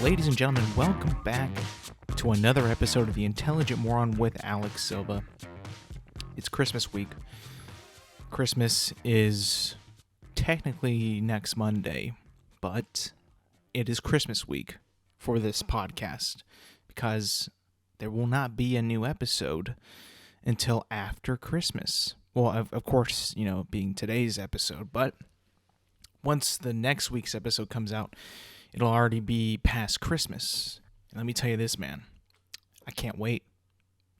ladies and gentlemen, welcome back to another episode of The Intelligent Moron with Alex Silva. It's Christmas week. Christmas is technically next Monday, but it is Christmas week for this podcast because there will not be a new episode until after Christmas. Well, of course, being today's episode, but once the next week's episode comes out, it'll already be past Christmas. And let me tell you this, man. I can't wait.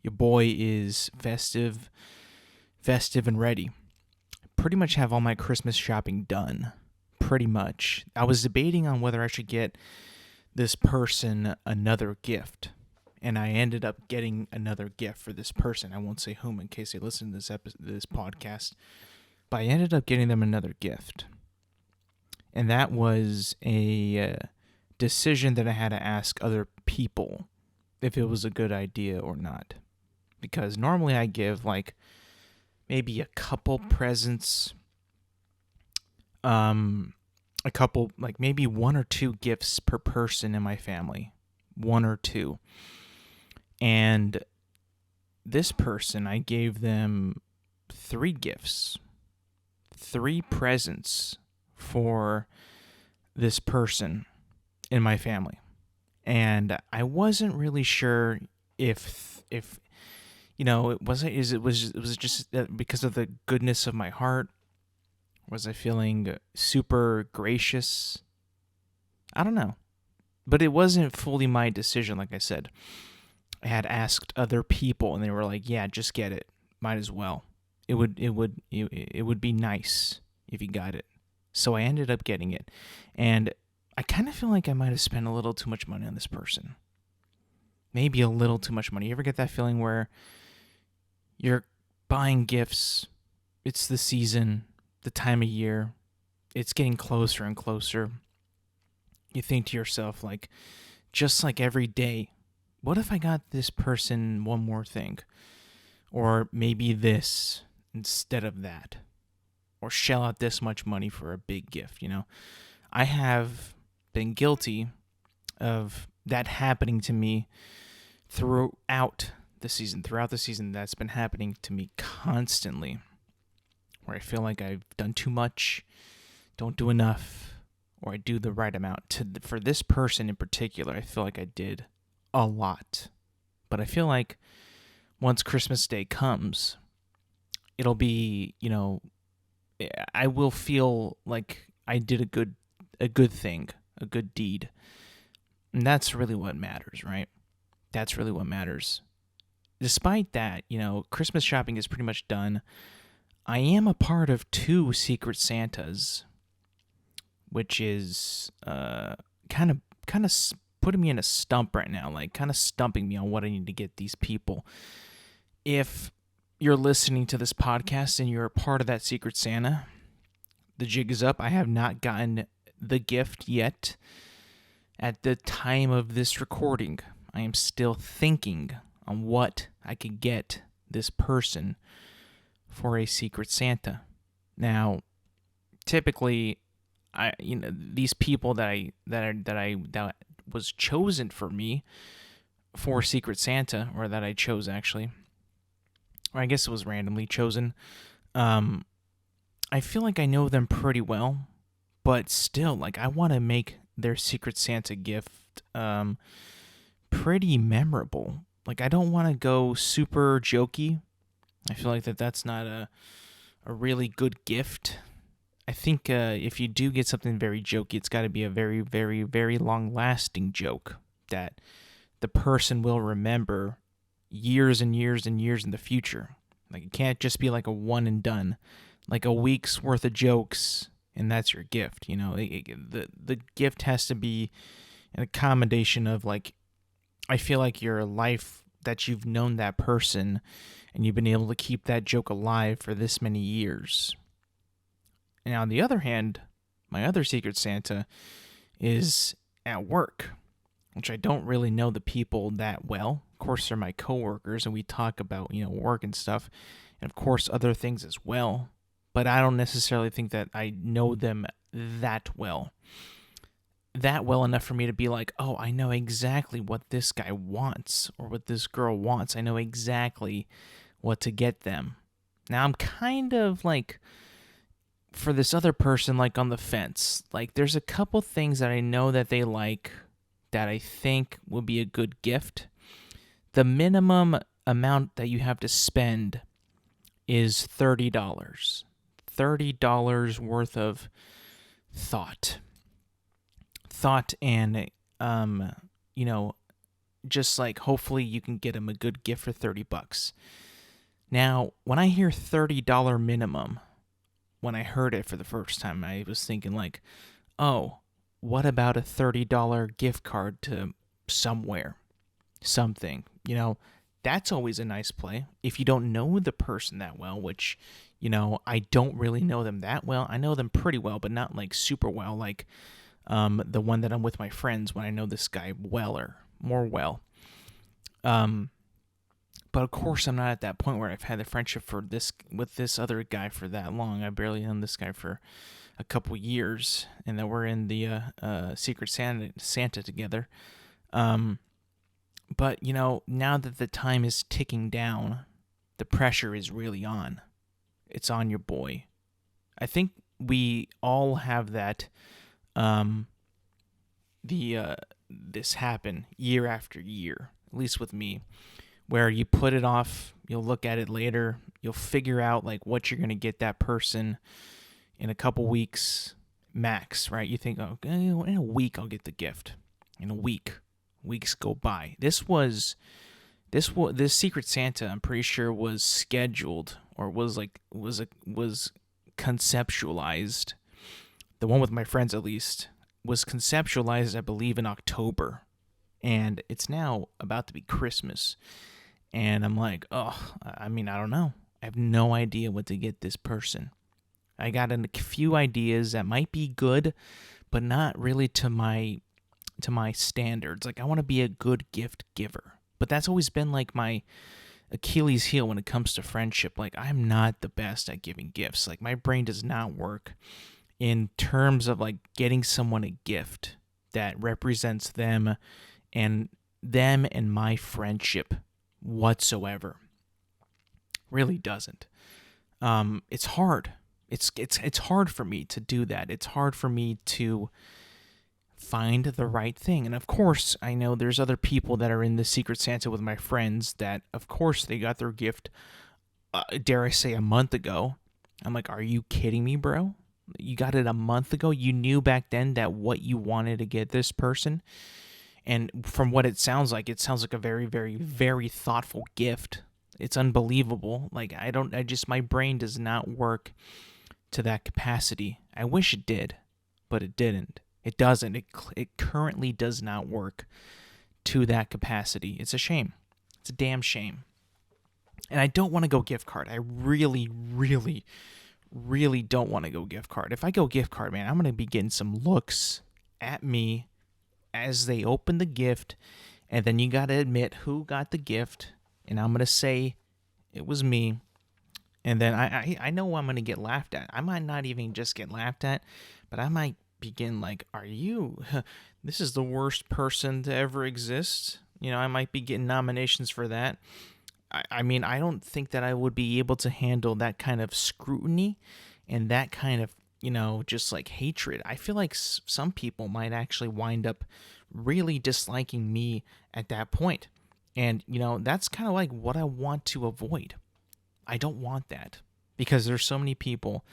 Your boy is festive and ready. Pretty much have all my Christmas shopping done. Pretty much. I was debating on whether I should get this person another gift. And I ended up getting another gift for this person. I won't say whom in case they listen to this podcast. But I ended up getting them another gift. And that was a decision that I had to ask other people if it was a good idea or not. Because normally I give maybe a couple presents, maybe one or two gifts per person in my family. One or two. And this person, I gave them 3 gifts. 3 presents for this person in my family. And I wasn't really sure if it was just because of the goodness of my heart. Was I feeling super gracious? I don't know. But it wasn't fully my decision, like I said. I had asked other people and they were like, "Yeah, just get it. Might as well. It would be nice if you got it." So I ended up getting it. And I kind of feel like I might have spent a little too much money on this person. Maybe a little too much money. You ever get that feeling where you're buying gifts, it's the season, the time of year, it's getting closer and closer. You think to yourself, just like every day, what if I got this person one more thing? Or maybe this instead of that. Or shell out this much money for a big gift, I have been guilty of that happening to me throughout the season. That's been happening to me constantly. Where I feel like I've done too much, don't do enough, or I do the right amount. For this person in particular, I feel like I did a lot. But I feel like once Christmas Day comes, it'll be, I will feel like I did a good thing, a good deed. And that's really what matters, right? That's really what matters. Despite that, Christmas shopping is pretty much done. I am a part of 2 Secret Santas, which is kind of putting me in a stump right now, kind of stumping me on what I need to get these people. If you're listening to this podcast and you're a part of that Secret Santa, the jig is up. I have not gotten the gift yet. At the time of this recording, I am still thinking on what I could get this person for a Secret Santa. Now, typically, these people that was chosen for me for Secret Santa, or that I chose actually, or I guess it was randomly chosen. I feel like I know them pretty well, but still, I want to make their Secret Santa gift pretty memorable. I don't want to go super jokey. I feel like that's not a really good gift. I think if you do get something very jokey, it's got to be a very, very, very long-lasting joke that the person will remember years and years and years in the future. It can't just be a one and done, a week's worth of jokes, and that's your gift. The gift has to be an accommodation of I feel like your life that you've known that person, and you've been able to keep that joke alive for this many years. And on the other hand, my other Secret Santa is at work, which I don't really know the people that well. Of course, they're my coworkers, and we talk about, work and stuff, and of course other things as well. But I don't necessarily think that I know them that well. that well enough for me to be like, oh, I know exactly what this guy wants or what this girl wants. I know exactly what to get them. Now I'm kind of like, for this other person, like on the fence. Like there's a couple things that I know that they like that I think would be a good gift. The minimum amount that you have to spend is $30. $30 worth of thought. Thought and, you know, just like hopefully you can get them a good gift for $30. Now, when I hear $30 minimum, when I heard it for the first time, I was thinking like, oh, what about a $30 gift card to somewhere, something, that's always a nice play. If you don't know the person that well, which, I don't really know them that well. I know them pretty well, but not like super well, like the one that I'm with my friends when I know this guy more well. But of course, I'm not at that point where I've had the friendship with this other guy for that long. I barely known this guy for a couple years, and then we're in the Secret Santa together. But now that the time is ticking down, the pressure is really on. It's on your boy. I think we all have that. This happen year after year, at least with me, where you put it off, you'll look at it later, you'll figure out like what you're going to get that person in a couple weeks max, right? You think, oh, in a week I'll get the gift. In a week, weeks go by. This Secret Santa, I'm pretty sure, was scheduled or was conceptualized. The one with my friends, at least, was conceptualized, I believe, in October, and it's now about to be Christmas. And I'm like, oh, I don't know. I have no idea what to get this person. I got a few ideas that might be good, but not really to my standards. Like, I want to be a good gift giver. But that's always been like my Achilles heel when it comes to friendship. Like, I'm not the best at giving gifts. Like, my brain does not work in terms of like getting someone a gift that represents them and my friendship whatsoever. Really doesn't. It's hard. It's hard for me to do that. It's hard for me to find the right thing. And of course, I know there's other people that are in the Secret Santa with my friends that, of course, they got their gift, dare I say, a month ago. I'm like, are you kidding me, bro? You got it a month ago? You knew back then that what you wanted to get this person? And from what it sounds like a very, very, very thoughtful gift. It's unbelievable. Like, my brain does not work to that capacity. I wish it did, but it didn't. It doesn't. It currently does not work to that capacity. It's a shame. It's a damn shame. And I don't want to go gift card. I really, really, really don't want to go gift card. If I go gift card, man, I'm going to be getting some looks at me as they open the gift, and then you got to admit who got the gift, and I'm going to say it was me, and then I know I'm going to get laughed at. I might not even just get laughed at, but I might begin like, are you, this is the worst person to ever exist? I might be getting nominations for that. I don't think that I would be able to handle that kind of scrutiny and that kind of, just like hatred. I feel like some people might actually wind up really disliking me at that point. And, that's kind of like what I want to avoid. I don't want that because there's so many people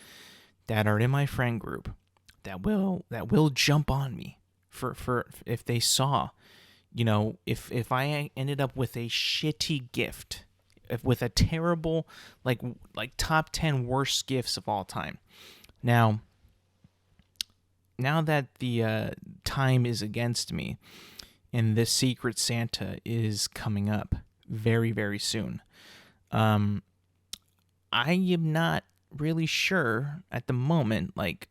that are in my friend group that will jump on me for if they saw, if I ended up with a shitty gift, with a terrible, like top 10 worst gifts of all time. Now that the time is against me and this Secret Santa is coming up very, very soon, I am not really sure at the moment. Like,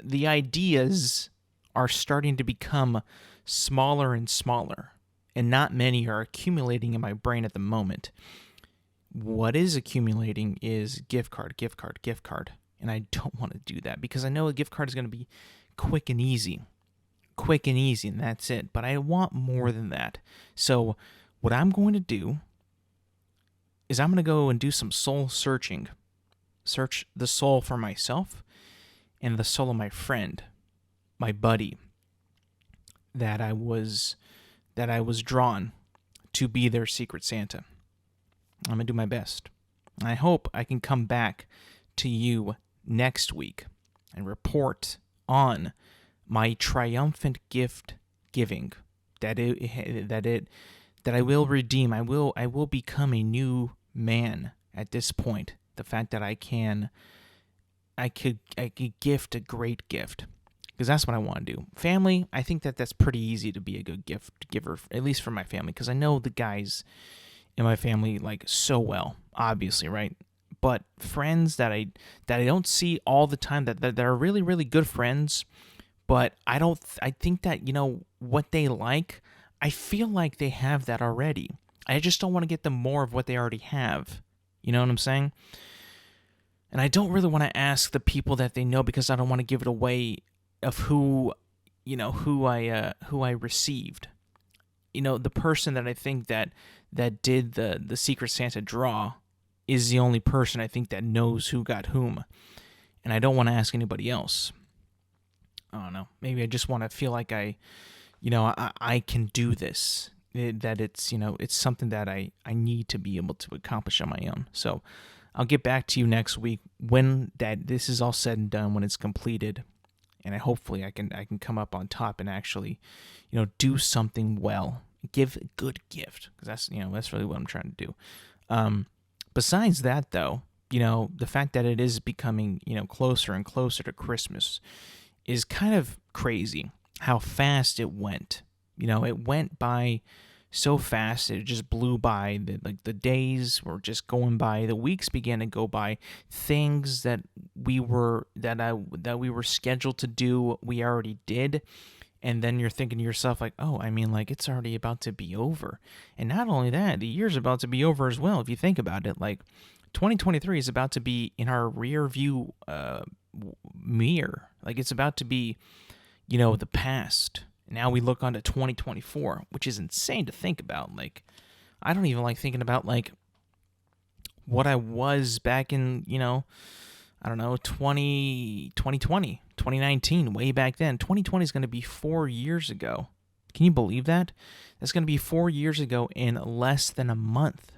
the ideas are starting to become smaller and smaller, and not many are accumulating in my brain at the moment. What is accumulating is gift card, and I don't want to do that because I know a gift card is going to be quick and easy. quick and easy, and that's it. But I want more than that. So what I'm going to do is I'm going to go and do some soul searching. Search the soul for myself and the soul of my friend, my buddy, that I was drawn to be their Secret Santa. I'm going to do my best. I hope I can come back to you next week and report on my triumphant gift giving, that I will redeem. I will become a new man at this point. The fact that I could gift a great gift, because that's what I want to do. Family, I think that's pretty easy to be a good gift giver, at least for my family, because I know the guys in my family like so well, obviously, right? But friends that I don't see all the time, that are really, really good friends, but I think that, what they like, I feel like they have that already. I just don't want to get them more of what they already have. You know what I'm saying? And I don't really want to ask the people that they know, because I don't want to give it away of who I received. The person that I think that did the Secret Santa draw is the only person I think that knows who got whom. And I don't want to ask anybody else. I don't know. Maybe I just want to feel like I can do this. That it's something that I need to be able to accomplish on my own. So I'll get back to you next week when this is all said and done, when it's completed. And hopefully I can come up on top and actually, do something well, give a good gift, because that's really what I'm trying to do. Besides that, though, the fact that it is becoming closer and closer to Christmas is kind of crazy. How fast it went. It went by so fast, it just blew by. The days were just going by. The weeks began to go by. Things that we were scheduled to do, we already did. And then you're thinking to yourself, like, oh, it's already about to be over. And not only that, the year's about to be over as well. If you think about it, like 2023 is about to be in our rear view mirror. Like, it's about to be, the past. Now we look on to 2024, which is insane to think about. Like, I don't even like thinking about, like, what I was back in, 2020, 2019, way back then. 2020 is going to be 4 years ago. Can you believe that? That's going to be 4 years ago in less than a month.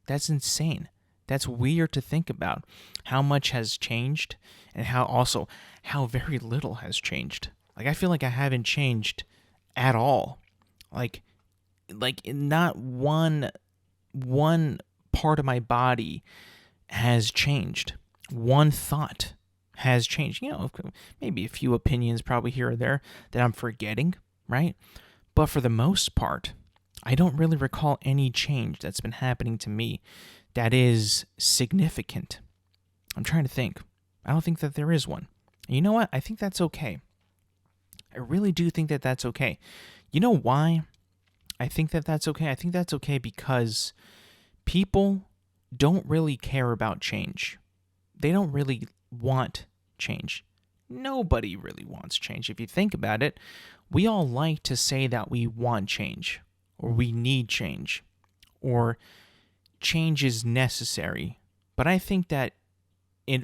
That's insane. That's weird to think about. How much has changed, and how very little has changed. Like, I feel like I haven't changed at all. Like not one part of my body has changed. One thought has changed. Maybe a few opinions probably here or there that I'm forgetting, right? But for the most part, I don't really recall any change that's been happening to me that is significant. I'm trying to think. I don't think that there is one. And you know what? I think that's okay. I really do think that that's okay. You know why I think that that's okay? I think that's okay because people don't really care about change. They don't really want change. Nobody really wants change. If you think about it, we all like to say that we want change, or we need change, or change is necessary. But I think that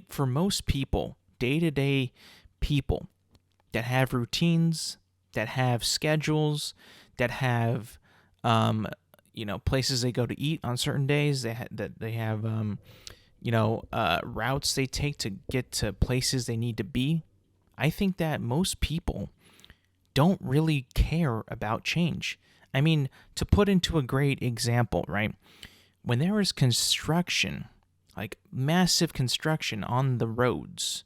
for most people, day-to-day people that have routines, that have schedules, that have places they go to eat on certain days, they have routes they take to get to places they need to be. I think that most people don't really care about change. I mean, to put into a great example, right? When there is construction, like massive construction on the roads,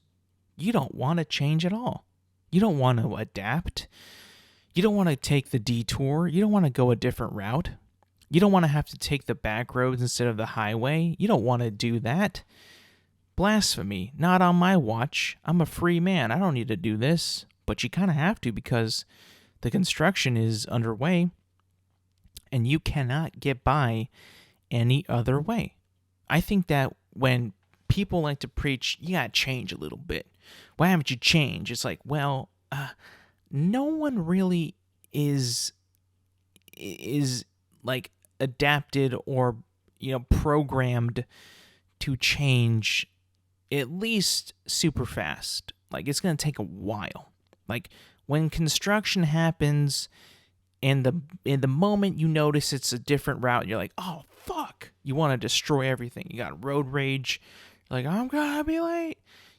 you don't want to change at all. You don't want to adapt. You don't want to take the detour. You don't want to go a different route. You don't want to have to take the back roads instead of the highway. You don't want to do that. Blasphemy. Not on my watch. I'm a free man. I don't need to do this. But you kind of have to, because the construction is underway and you cannot get by any other way. I think that when people like to preach, you gotta change a little bit. Why haven't you changed? It's like, well, no one really is like adapted or programmed to change at least super fast. Like it's going to take a while. Like when construction happens and the moment you notice it's a different route, you're like, "Oh fuck." You want to destroy everything. You got road rage. You're like, "I'm going to be late."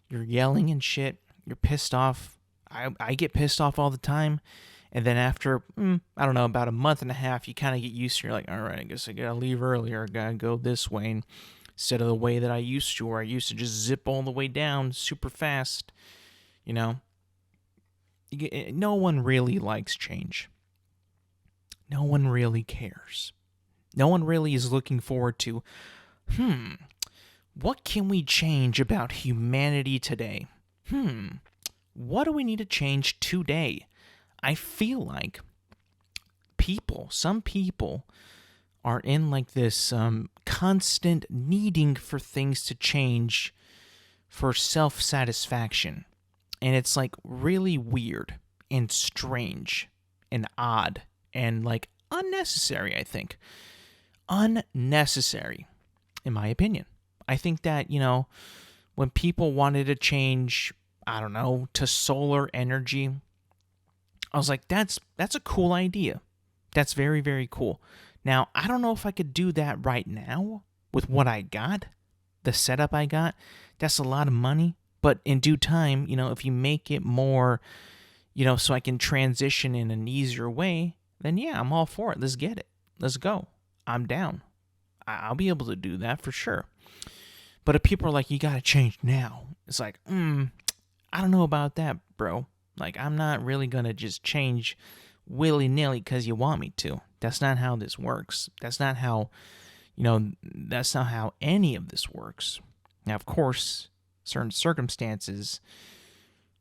You're yelling and shit. You're pissed off. I get pissed off all the time. And then after, I don't know, about a month and a half, you kind of get used to it. You're like, all right, I guess I got to leave earlier. I got to go this way instead of the way that I used to, where I used to just zip all the way down super fast. You know, no one really likes change. No one really cares. No one really is looking forward to, what can we change about humanity today? What do we need to change today? I feel like some people are in like this constant needing for things to change for self-satisfaction. And it's like really weird and strange and odd and like unnecessary, I think. Unnecessary, in my opinion. I think that, when people wanted to change, I don't know, to solar energy, I was like, that's a cool idea. That's very, very cool. Now, I don't know if I could do that right now with what I got, the setup I got. That's a lot of money. But in due time, if you make it more, so I can transition in an easier way, then yeah, I'm all for it. Let's get it. Let's go. I'm down. I'll be able to do that for sure. But if people are like, you got to change now, it's like, I don't know about that, bro. Like, I'm not really going to just change willy-nilly because you want me to. That's not how this works. That's not how any of this works. Now, of course, certain circumstances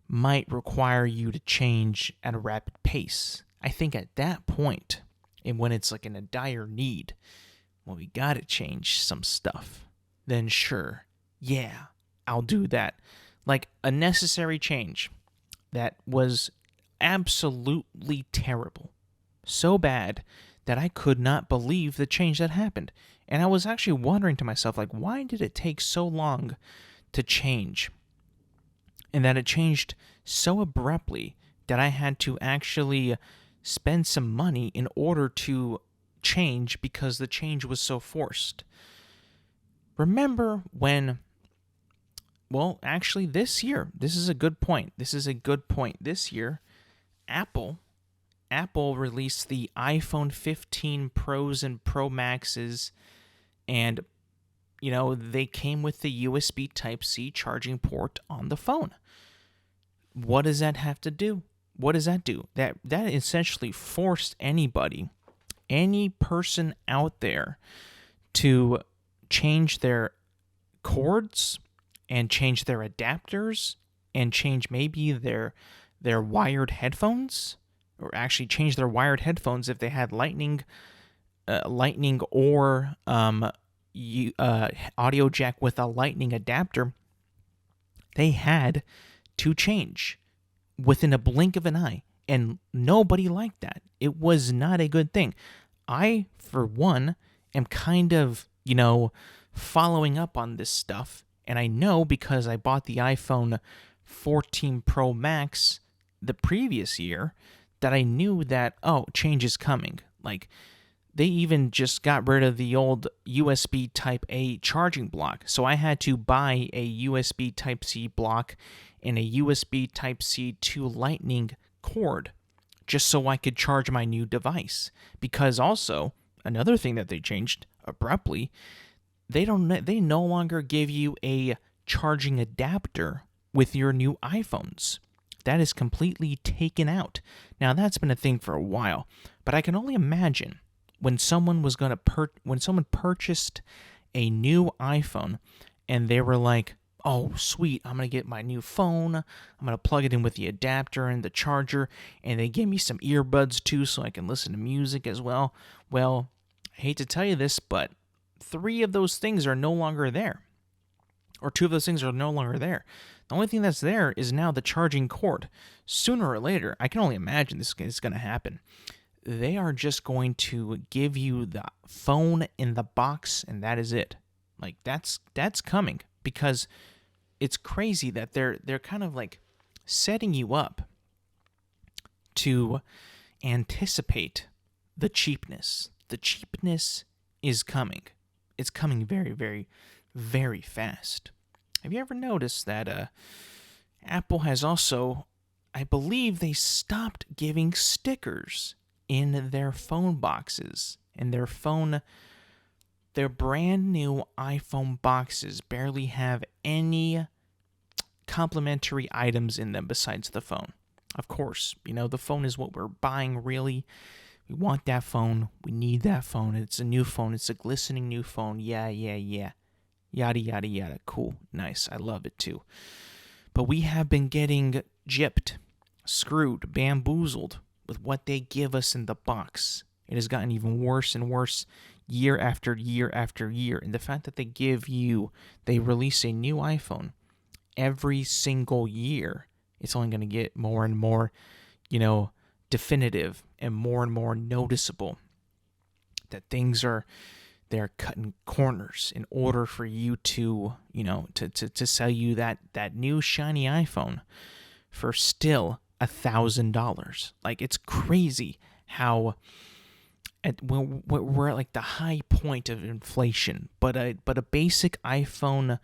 might require you to change at a rapid pace. I think at that point, and when it's like in a dire need, when we got to change some stuff, then sure, yeah, I'll do that. Like a necessary change that was absolutely terrible. So bad that I could not believe the change that happened. And I was actually wondering to myself, like, why did it take so long to change? And that it changed so abruptly that I had to actually spend some money in order to change because the change was so forced. Remember when, well, actually this year, this is a good point. This year, Apple released the iPhone 15 Pros and Pro Maxes, and they came with the USB Type-C charging port on the phone. What does that have to do? What does that do? That essentially forced any person out there to change their cords and change their adapters and change maybe their wired headphones, or actually change their wired headphones if they had lightning or audio jack with a lightning adapter. They had to change within a blink of an eye, and nobody liked that. It was not a good thing. I, for one, am kind of, following up on this stuff, and I know because I bought the iPhone 14 Pro Max the previous year that I knew that, change is coming. Like, they even just got rid of the old USB Type-A charging block, so I had to buy a USB Type-C block and a USB Type-C to Lightning cord just so I could charge my new device. Because also, another thing that they changed abruptly, they no longer give you a charging adapter with your new iPhones. That is completely taken out. Now, that's been a thing for a while, but I can only imagine when someone purchased a new iPhone and they were like, oh, sweet, I'm going to get my new phone, I'm going to plug it in with the adapter and the charger, and they give me some earbuds too so I can listen to music as well. Well, I hate to tell you this, but 3 of those things are no longer there. or two of those things are no longer there. The only thing that's there is now the charging cord. Sooner or later, I can only imagine this is going to happen. They are just going to give you the phone in the box, and that is it. Like that's coming, because it's crazy that they're kind of like setting you up to anticipate the cheapness. The cheapness is coming. It's coming very, very, very fast. Have you ever noticed that Apple has also, I believe they stopped giving stickers in their phone boxes, and their brand new iPhone boxes barely have any complimentary items in them besides the phone. Of course, the phone is what we're buying, really. We want that phone. We need that phone. It's a new phone. It's a glistening new phone. Yeah. Yada, yada, yada. Cool. Nice. I love it too. But we have been getting gypped, screwed, bamboozled with what they give us in the box. It has gotten even worse and worse year after year after year. And the fact that they release a new iPhone every single year, it's only going to get more and more, definitive and more noticeable that they're cutting corners in order for you to sell you that new shiny iPhone for still $1,000. Like, it's crazy how we're at like the high point of inflation, but a basic iPhone,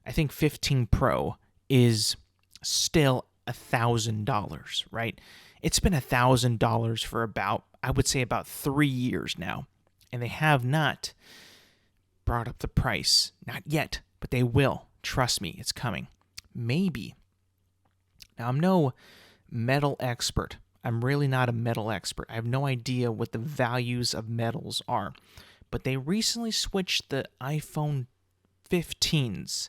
I think 15 Pro, is still $1,000, right? It's been $1,000 for about 3 years now, and they have not brought up the price. Not yet, but they will. Trust me, it's coming. Maybe. Now, I'm no metal expert. I'm really not a metal expert. I have no idea what the values of metals are. But they recently switched the iPhone 15s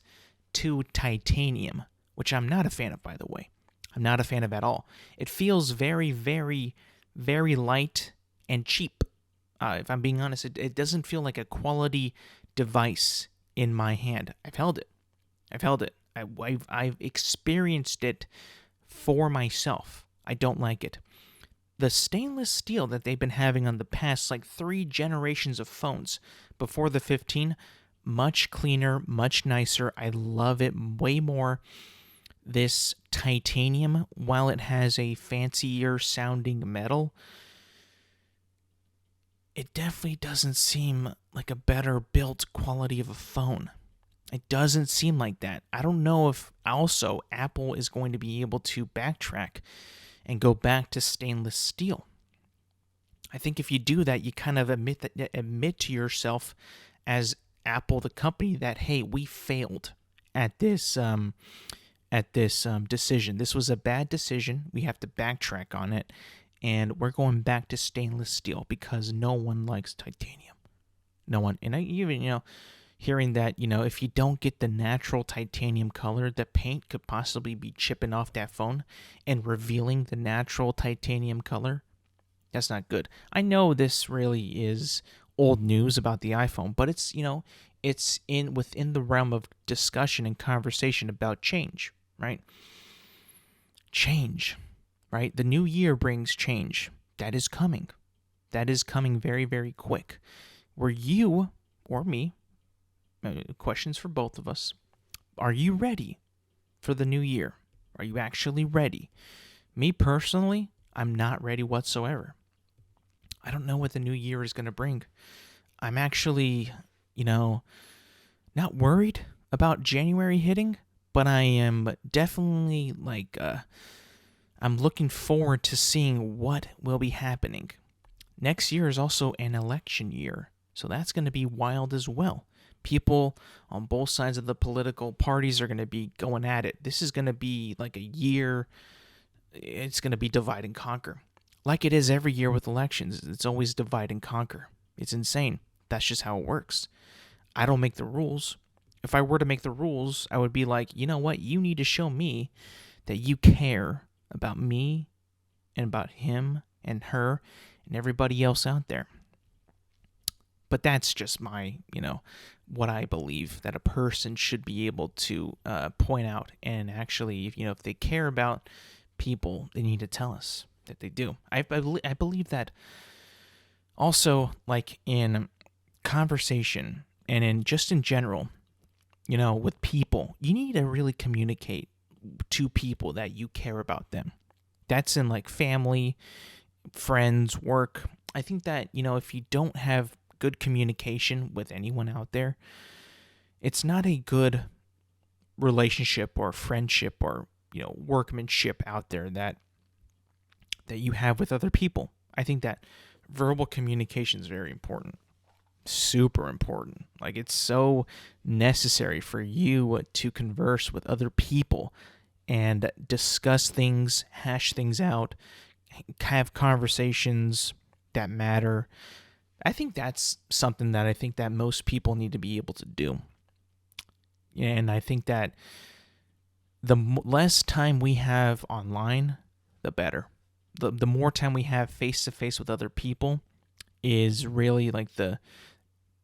to titanium, which I'm not a fan of, by the way. I'm not a fan of at all. It feels very, very, very light and cheap. If I'm being honest, it doesn't feel like a quality device in my hand. I've held it. I've experienced it for myself. I don't like it. The stainless steel that they've been having on the past 3 generations of phones before the 15, much cleaner, much nicer. I love it way more. This titanium, while it has a fancier sounding metal, it definitely doesn't seem like a better built quality of a phone. It doesn't seem like that. I don't know if also Apple is going to be able to backtrack and go back to stainless steel. I think if you do that, you kind of admit to yourself as Apple, the company, that, hey, we failed at this decision. This was a bad decision. We have to backtrack on it, and we're going back to stainless steel because no one likes titanium. No one. And I even, hearing that, if you don't get the natural titanium color, the paint could possibly be chipping off that phone and revealing the natural titanium color. That's not good. I know this really is old news about the iPhone, but it's, it's within the realm of discussion and conversation about change, right? Change, right? The new year brings change. That is coming. That is coming very, very quick. Were you or me, questions for both of us, are you ready for the new year? Are you actually ready? Me personally, I'm not ready whatsoever. I don't know what the new year is going to bring. I'm actually, not worried about January hitting, but I am definitely I'm looking forward to seeing what will be happening. Next year is also an election year, so that's going to be wild as well. People on both sides of the political parties are going to be going at it. This is going to be like a year. It's going to be divide and conquer. Like it is every year with elections. It's always divide and conquer. It's insane. That's just how it works. I don't make the rules. If I were to make the rules, I would be like, you know what? You need to show me that you care about me and about him and her and everybody else out there. But that's just my, what I believe that a person should be able to point out. And actually, if they care about people, they need to tell us that they do. I believe that also, like in conversation and in general, with people, you need to really communicate to people that you care about them. That's in like family, friends, work. I think that, if you don't have good communication with anyone out there, it's not a good relationship or friendship or, workmanship out there that you have with other people. I think that verbal communication is very important. Super important. Like, it's so necessary for you to converse with other people and discuss things, hash things out, have conversations that matter. I think that's something that I think that most people need to be able to do. And I think that the less time we have online, the better. The more time we have face to face with other people is really like the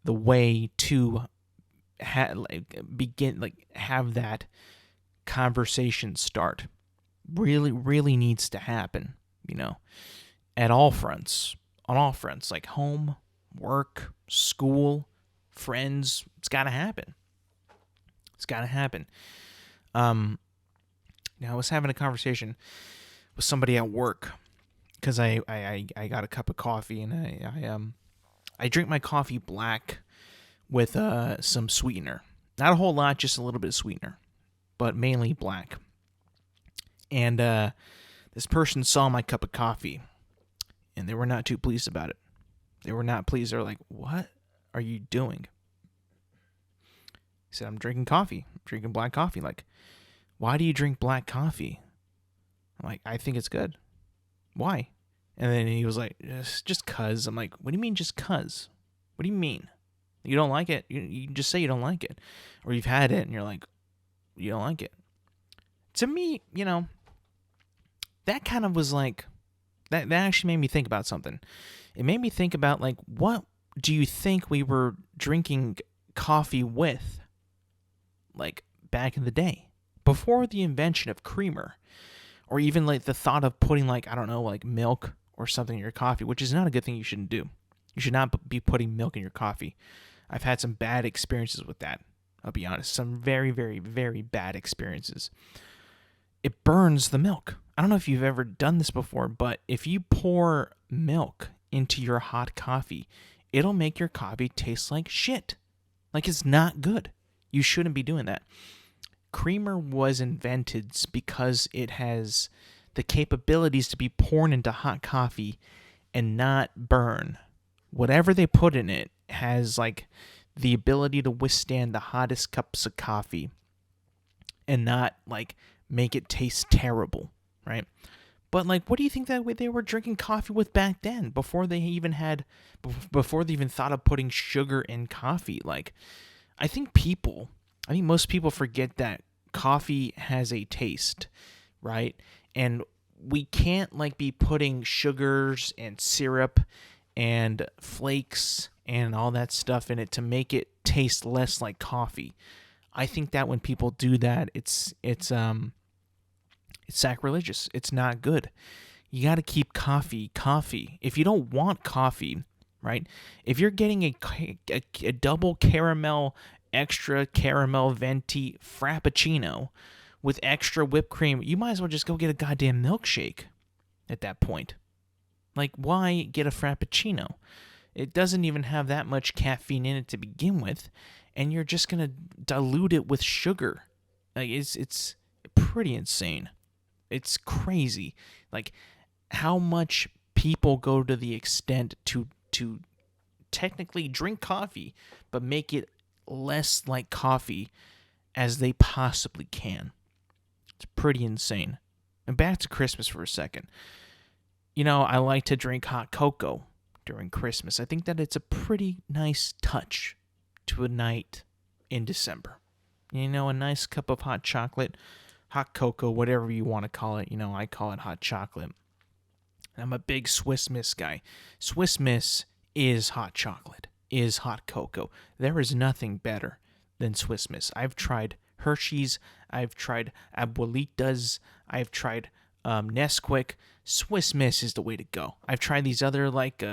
way to have that conversation start. Really needs to happen, at all fronts, on all fronts, like home, work, school, friends. It's got to happen. Now I was having a conversation with somebody at work because I got a cup of coffee, and I drink my coffee black with some sweetener. Not a whole lot, just a little bit of sweetener, but mainly black. And this person saw my cup of coffee, and they were not too pleased about it. They were not pleased. They were like, "What are you doing?" He said, "I'm drinking coffee. I'm drinking black coffee." Like, "Why do you drink black coffee?" I'm like, "I think it's good." "Why?" And then he was like, just cuz. I'm like, "What do you mean just cuz? What do you mean? You don't like it? You just say you don't like it. Or you've had it and you're like, you don't like it." To me, that kind of was like, that actually made me think about something. It made me think about, like, what do you think we were drinking coffee with, like, back in the day? Before the invention of creamer, or even, like, the thought of putting, like, I don't know, like, milk or something in your coffee, which is not a good thing. You shouldn't do. You should not be putting milk in your coffee. I've had some bad experiences with that. I'll be honest. Some very, very, very bad experiences. It burns the milk. I don't know if you've ever done this before, but if you pour milk into your hot coffee, it'll make your coffee taste like shit. Like, it's not good. You shouldn't be doing that. Creamer was invented because it has the capabilities to be poured into hot coffee and not burn. Whatever they put in it has, like, the ability to withstand the hottest cups of coffee and not, like, make it taste terrible, right? But, like, what do you think that they were drinking coffee with back then, before they even thought of putting sugar in coffee? Like, I think most people forget that coffee has a taste, right? And we can't, like, be putting sugars and syrup and flakes and all that stuff in it to make it taste less like coffee. I think that when people do that, it's sacrilegious. It's not good. You got to keep coffee. If you don't want coffee, right? If you're getting a double caramel, extra caramel venti frappuccino with extra whipped cream, you might as well just go get a goddamn milkshake at that point. Like, why get a frappuccino? It doesn't even have that much caffeine in it to begin with, and you're just gonna dilute it with sugar. Like, it's pretty insane. It's crazy. Like, how much people go to the extent to technically drink coffee, but make it less like coffee as they possibly can. It's pretty insane. And back to Christmas for a second. I like to drink hot cocoa during Christmas. I think that it's a pretty nice touch to a night in December. A nice cup of hot chocolate, hot cocoa, whatever you want to call it. I call it hot chocolate. I'm a big Swiss Miss guy. Swiss Miss is hot chocolate. is hot cocoa. There is nothing better than Swiss Miss. I've tried Hershey's, I've tried Abuelitas, I've tried Nesquik. Swiss Miss is the way to go. I've tried these other like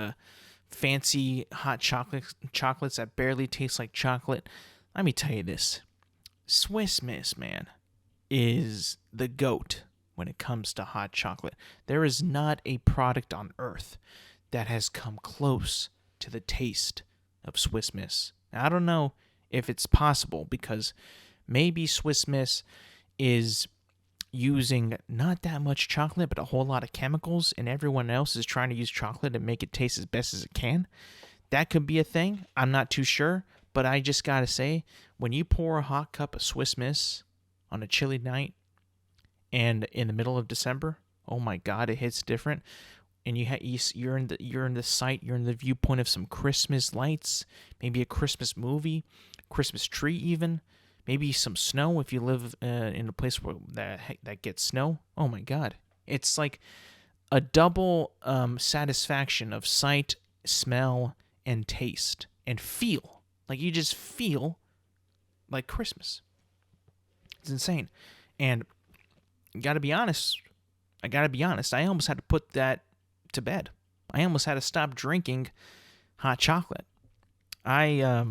fancy hot chocolates that barely taste like chocolate. Let me tell you this. Swiss Miss, man, is the GOAT when it comes to hot chocolate. There is not a product on earth that has come close to the taste of Swiss Miss. Now, I don't know if it's possible because maybe Swiss Miss is using not that much chocolate but a whole lot of chemicals, and everyone else is trying to use chocolate and make it taste as best as it can. That could be a thing. I'm not too sure, but I just gotta say, when you pour a hot cup of Swiss Miss on a chilly night and in the middle of December, oh my God, it hits different. And you're in the viewpoint of some Christmas lights, maybe a Christmas movie, Christmas tree even, maybe some snow if you live in a place where that gets snow. Oh my God, it's like a double satisfaction of sight, smell, and taste and feel. Like you just feel like Christmas. It's insane. And I gotta be honest. I almost had to put that to bed. I almost had to stop drinking hot chocolate. I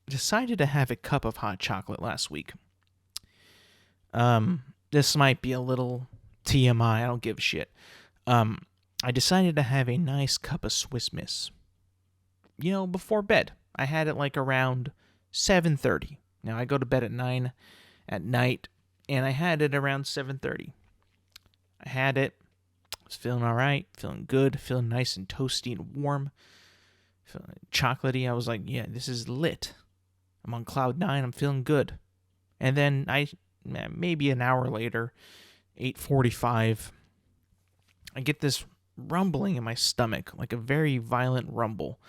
decided to have a cup of hot chocolate last week. This might be a little TMI. I don't give a shit. I decided to have a nice cup of Swiss Miss. Before bed. I had it like around 7:30. Now I go to bed at 9 at night, and I had it around 7:30. I had it. I was feeling all right, feeling good, feeling nice and toasty and warm, feeling chocolatey. I was like, yeah, this is lit. I'm on cloud 9. I'm feeling good. And then maybe an hour later, 8:45, I get this rumbling in my stomach, like a very violent rumble,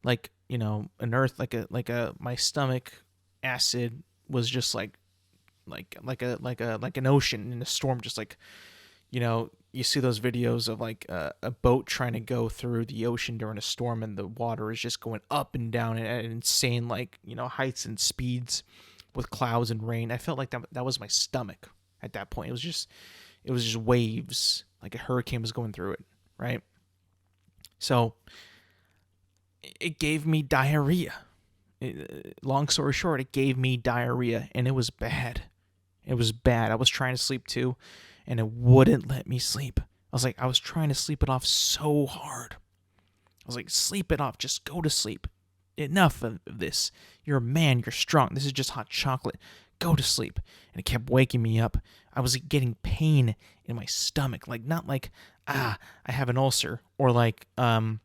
like my stomach acid was just like an ocean in a storm, just like, you see those videos of like a boat trying to go through the ocean during a storm, and the water is just going up and down at insane heights and speeds with clouds and rain. I felt like that was my stomach at that point. It was just waves, like a hurricane was going through it, right? So it gave me diarrhea. Long story short, it gave me diarrhea, and it was bad. It was bad. I was trying to sleep too, and it wouldn't let me sleep. I was trying to sleep it off so hard. I was like, sleep it off. Just go to sleep. Enough of this. You're a man. You're strong. This is just hot chocolate. Go to sleep. And it kept waking me up. I was getting pain in my stomach. Like, not like, I have an ulcer, or like, my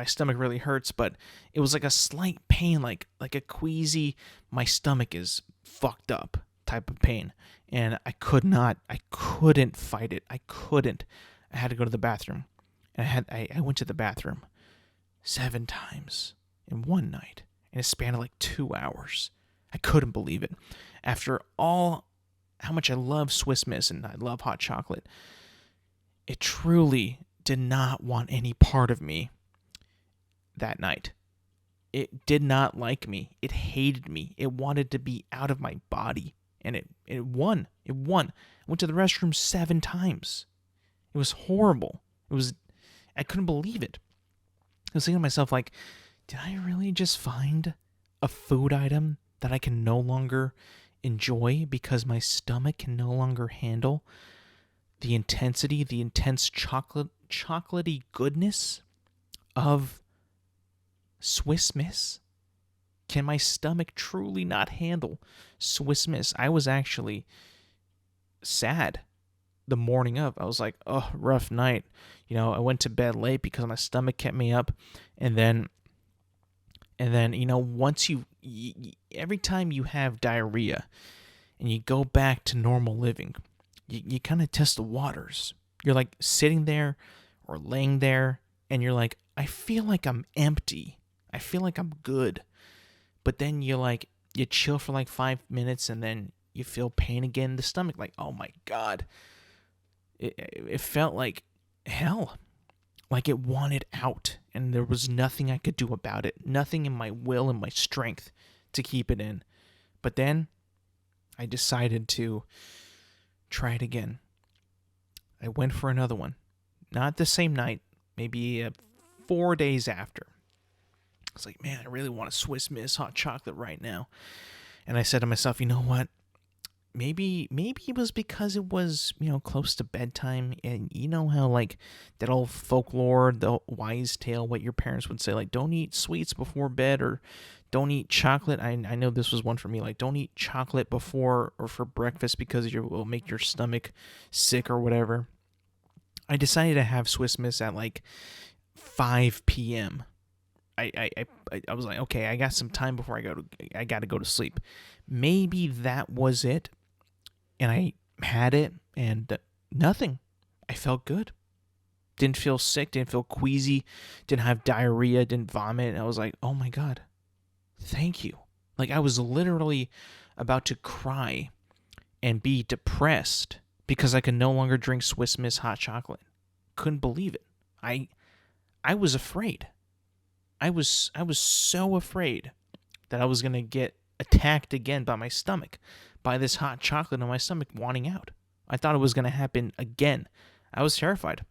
stomach really hurts, but it was like a slight pain, like a queasy, my stomach is fucked up type of pain. And I couldn't fight it. I had to go to the bathroom. And I went to the bathroom 7 times in one night in a span of like 2 hours. I couldn't believe it. After how much I love Swiss Miss and I love hot chocolate, it truly did not want any part of me that night. It did not like me. It hated me. It wanted to be out of my body. And it won. It won. I went to the restroom 7 times. It was horrible. I couldn't believe it. I was thinking to myself, like, did I really just find a food item that I can no longer enjoy because my stomach can no longer handle the intense chocolatey goodness of Swiss Miss? Can my stomach truly not handle Swiss Miss? I was actually sad the morning of. I was like, oh, rough night. I went to bed late because my stomach kept me up. And then, once every time you have diarrhea and you go back to normal living, you kind of test the waters. You're like sitting there or laying there, and you're like, I feel like I'm empty. I feel like I'm good. But then you chill for like 5 minutes, and then you feel pain again in the stomach. Like, oh my God. It felt like hell. like it wanted out, and there was nothing I could do about it, nothing in my will and my strength to keep it in. But then I decided to try it again. I went for another one. Not the same night, maybe 4 days after. I was like, man, I really want a Swiss Miss hot chocolate right now. And I said to myself, you know what? Maybe it was because it was, close to bedtime. And you know how, like, that old folklore, the wise tale, what your parents would say, like, don't eat sweets before bed, or don't eat chocolate. I know this was one for me, like, don't eat chocolate before or for breakfast because it will make your stomach sick or whatever. I decided to have Swiss Miss at like 5 p.m. I was like, okay, I got some time before I got to go to sleep. Maybe that was it. And I had it, and nothing. I felt good. Didn't feel sick, didn't feel queasy, didn't have diarrhea, didn't vomit. And I was like, oh my God, thank you. Like, I was literally about to cry and be depressed because I could no longer drink Swiss Miss hot chocolate. Couldn't believe it. I was afraid. I was so afraid that I was going to get attacked again by my stomach, by this hot chocolate in my stomach wanting out. I thought it was going to happen again. I was terrified.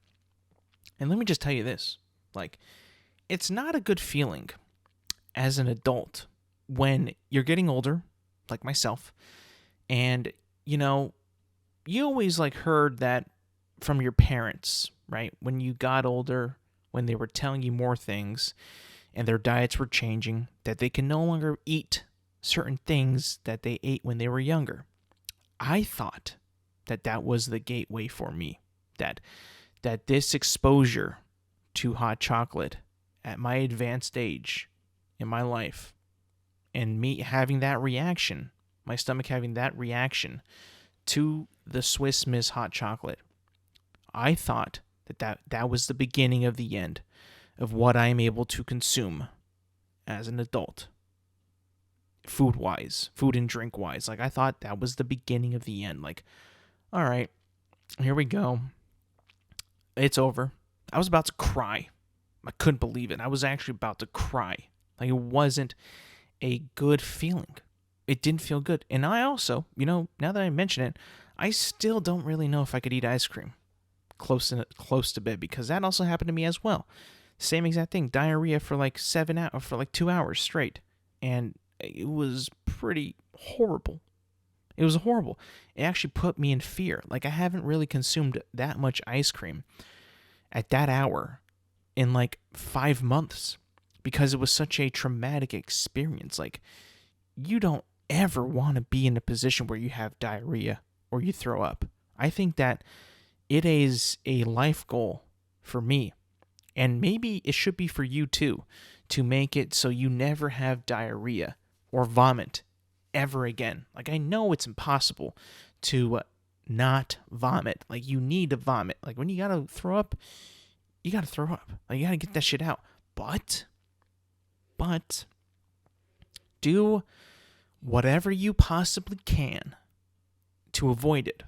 And let me just tell you this. Like, it's not a good feeling as an adult when you're getting older, like myself, and, you always, like, heard that from your parents, right? When you got older, when they were telling you more things and their diets were changing, that they can no longer eat certain things that they ate when they were younger. I thought that was the gateway for me, that this exposure to hot chocolate at my advanced age in my life, and me having that reaction, my stomach having that reaction to the Swiss Miss hot chocolate, I thought that was the beginning of the end of what I am able to consume as an adult. Food and drink wise. Like, I thought that was the beginning of the end. Like, all right, here we go. It's over. I was about to cry. I couldn't believe it. I was actually about to cry. Like, it wasn't a good feeling. It didn't feel good. And I also, now that I mention it, I still don't really know if I could eat ice cream close to bed, because that also happened to me as well. Same exact thing. Diarrhea for like 2 hours straight. And it was pretty horrible. It was horrible. It actually put me in fear. Like, I haven't really consumed that much ice cream at that hour in like 5 months, because it was such a traumatic experience. Like, you don't ever want to be in a position where you have diarrhea or you throw up. I think that it is a life goal for me, and maybe it should be for you too, to make it so you never have diarrhea or vomit ever again. Like, I know it's impossible to not vomit. Like, you need to vomit. Like, when you gotta throw up, you gotta throw up. Like, you gotta get that shit out. But do whatever you possibly can to avoid it.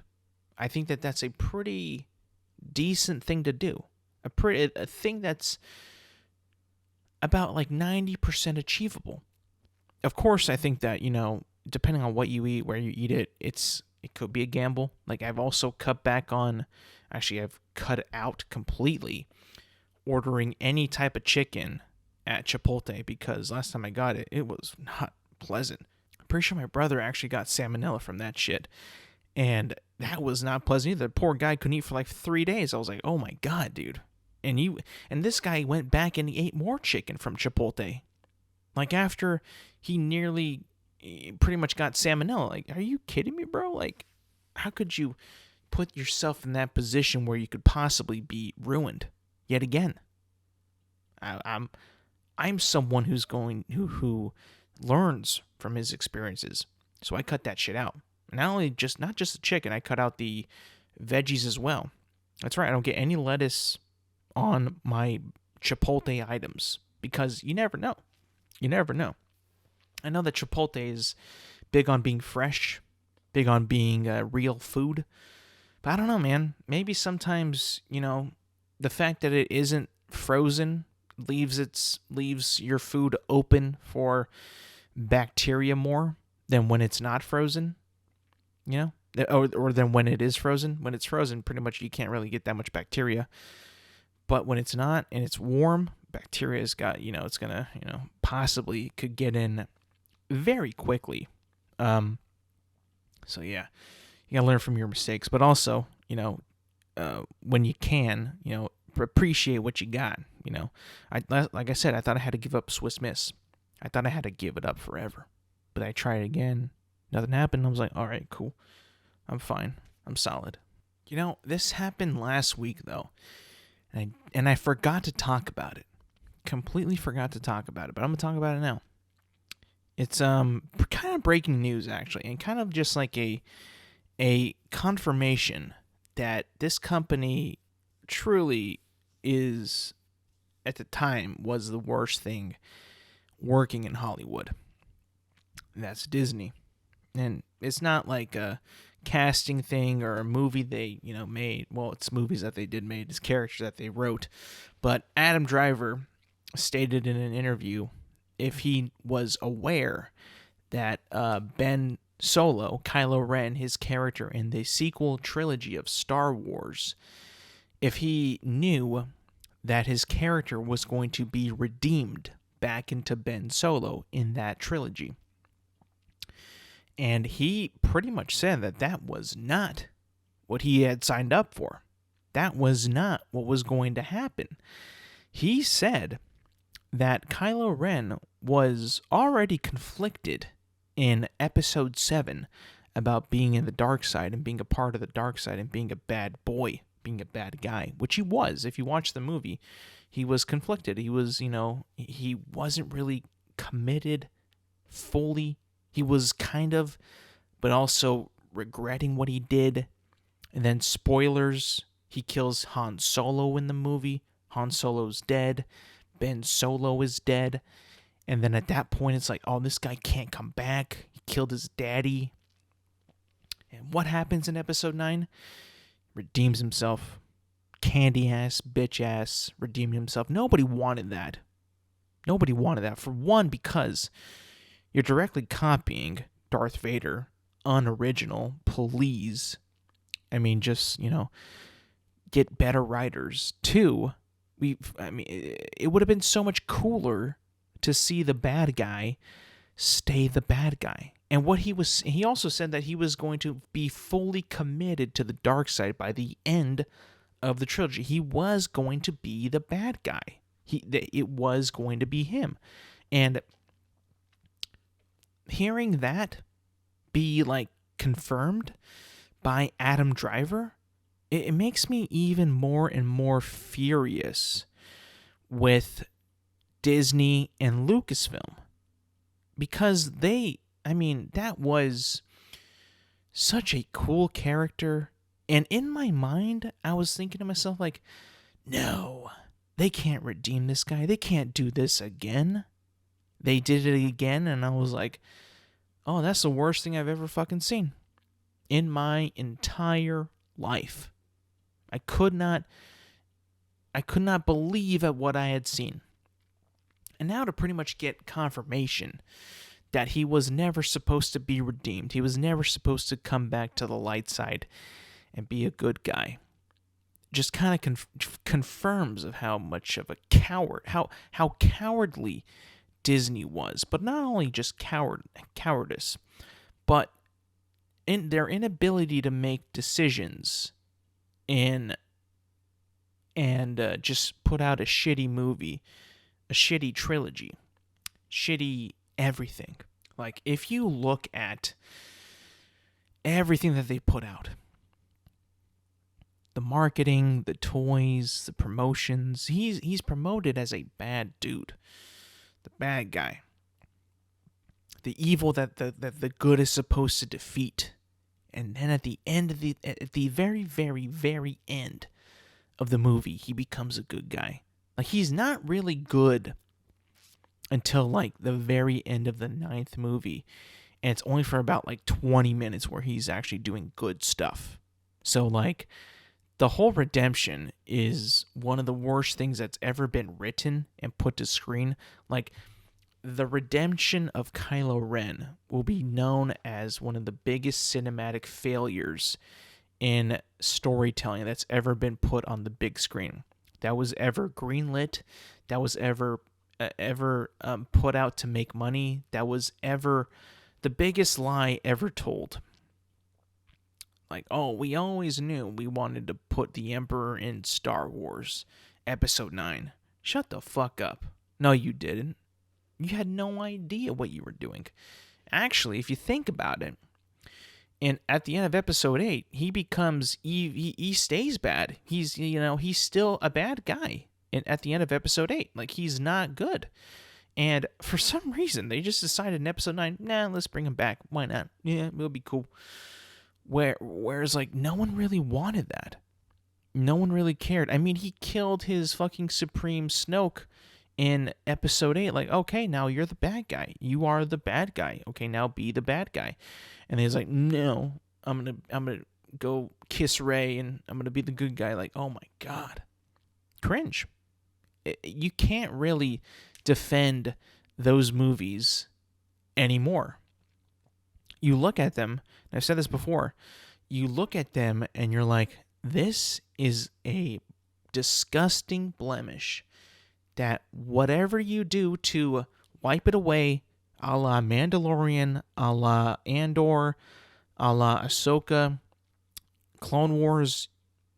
I think that that's a pretty decent thing to do. A thing that's about like 90% achievable. Of course, I think that, depending on what you eat, where you eat it, it could be a gamble. Like, I've also cut out completely ordering any type of chicken at Chipotle, because last time I got it, it was not pleasant. I'm pretty sure my brother actually got salmonella from that shit, and that was not pleasant either. The poor guy couldn't eat for like 3 days. I was like, oh my God, dude. And this guy went back and he ate more chicken from Chipotle. Like, after he nearly pretty much got salmonella. Like, are you kidding me, bro? Like, how could you put yourself in that position where you could possibly be ruined yet again? I'm someone who learns from his experiences. So I cut that shit out. Not just the chicken, I cut out the veggies as well. That's right, I don't get any lettuce on my Chipotle items, because you never know. You never know. I know that Chipotle is big on being fresh, big on being real food, but I don't know, man. Maybe sometimes, the fact that it isn't frozen leaves your food open for bacteria more than when it's not frozen, you know, or than when it is frozen. When it's frozen, pretty much you can't really get that much bacteria. But when it's not and it's warm, bacteria's got, it's gonna, possibly could get in very quickly. So yeah, you gotta learn from your mistakes, but also, when you can, appreciate what you got. Like I said, I thought I had to give up Swiss Miss. I thought I had to give it up forever, but I tried again. Nothing happened. I was like, all right, cool. I'm fine. I'm solid. This happened last week though, and I forgot to talk about it. Completely forgot to talk about it, but I'm gonna talk about it now. It's kind of breaking news actually, and kind of just like a confirmation that this company truly is, at the time, was the worst thing working in Hollywood. That's Disney. And it's not like a casting thing or a movie they, made. Well, it's movies that they did made. It's characters that they wrote. But Adam Driver stated in an interview if he was aware that Ben Solo, Kylo Ren, his character in the sequel trilogy of Star Wars, if he knew that his character was going to be redeemed back into Ben Solo in that trilogy. And he pretty much said that was not what he had signed up for. That was not what was going to happen. He said that Kylo Ren was already conflicted in Episode 7 about being in the dark side and being a part of the dark side and being a bad boy, being a bad guy, which he was. If you watch the movie, he was conflicted. He was, he wasn't really committed fully. He was kind of, but also regretting what he did. And then spoilers, he kills Han Solo in the movie. Han Solo's dead. Ben Solo is dead. And then at that point, it's like, oh, this guy can't come back. He killed his daddy. And what happens in Episode 9? Redeems himself. Candy ass, bitch ass, redeemed himself. Nobody wanted that. Nobody wanted that. For one, because you're directly copying Darth Vader. Unoriginal. Please. I mean, just, get better writers. Two, it would have been so much cooler to see the bad guy stay the bad guy. And he also said that he was going to be fully committed to the dark side by the end of the trilogy. He was going to be the bad guy. It was going to be him. And hearing that be like confirmed by Adam Driver, it makes me even more and more furious with Disney and Lucasfilm, because that was such a cool character. And in my mind, I was thinking to myself, like, no, they can't redeem this guy. They can't do this again. They did it again, and I was like, oh, that's the worst thing I've ever fucking seen in my entire life. I could not believe at what I had seen. And now to pretty much get confirmation that he was never supposed to be redeemed. He was never supposed to come back to the light side and be a good guy. Just kind of confirms of how much of a coward, how cowardly Disney was. But not only just cowardice, but in their inability to make decisions and just put out a shitty movie, a shitty trilogy, shitty everything. Like, if you look at everything that they put out, the marketing, the toys, the promotions, he's promoted as a bad dude, the bad guy, the evil that the good is supposed to defeat. And then at the very, very, very end of the movie, he becomes a good guy. Like, he's not really good until, like, the very end of the 9th movie. And it's only for about, like, 20 minutes where he's actually doing good stuff. So, like, The whole redemption is one of the worst things that's ever been written and put to screen. Like, the redemption of Kylo Ren will be known as one of the biggest cinematic failures in storytelling that's ever been put on the big screen. That was ever greenlit. That was ever put out to make money. That was ever the biggest lie ever told. Like, oh, we always knew we wanted to put the Emperor in Star Wars Episode 9. Shut the fuck up. No, you didn't. You had no idea what you were doing. Actually, if you think about it, and at the end of Episode 8, he becomes, he stays bad. He's still a bad guy at the end of Episode 8. Like, he's not good. And for some reason, they just decided in Episode 9, nah, let's bring him back. Why not? Yeah, it'll be cool. Whereas, like, no one really wanted that. No one really cared. I mean, he killed his fucking Supreme Snoke in Episode 8. Like, okay, now you're the bad guy. You are the bad guy. Okay, now be the bad guy. And he's like, no, I'm gonna go kiss Rey and I'm gonna be the good guy. Like, oh my God. Cringe. You can't really defend those movies anymore. You look at them, and I've said this before, you look at them and you're like, this is a disgusting blemish that whatever you do to wipe it away, a la Mandalorian, a la Andor, a la Ahsoka, Clone Wars,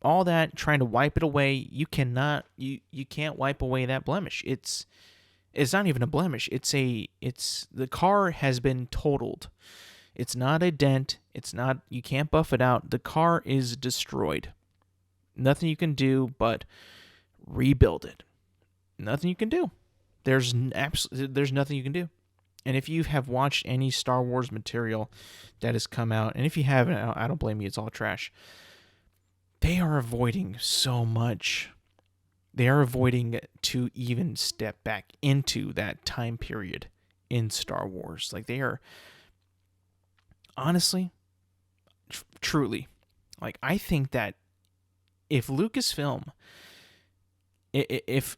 all that, trying to wipe it away, you can't wipe away that blemish. It's not even a blemish. The car has been totaled. It's not a dent. You can't buff it out. The car is destroyed. Nothing you can do but rebuild it. Nothing you can do. There's nothing you can do. And if you have watched any Star Wars material that has come out, and if you haven't, I don't blame you, it's all trash. They are avoiding so much. They are avoiding to even step back into that time period in Star Wars. Like, they are, honestly, truly, like, I think that if Lucasfilm, if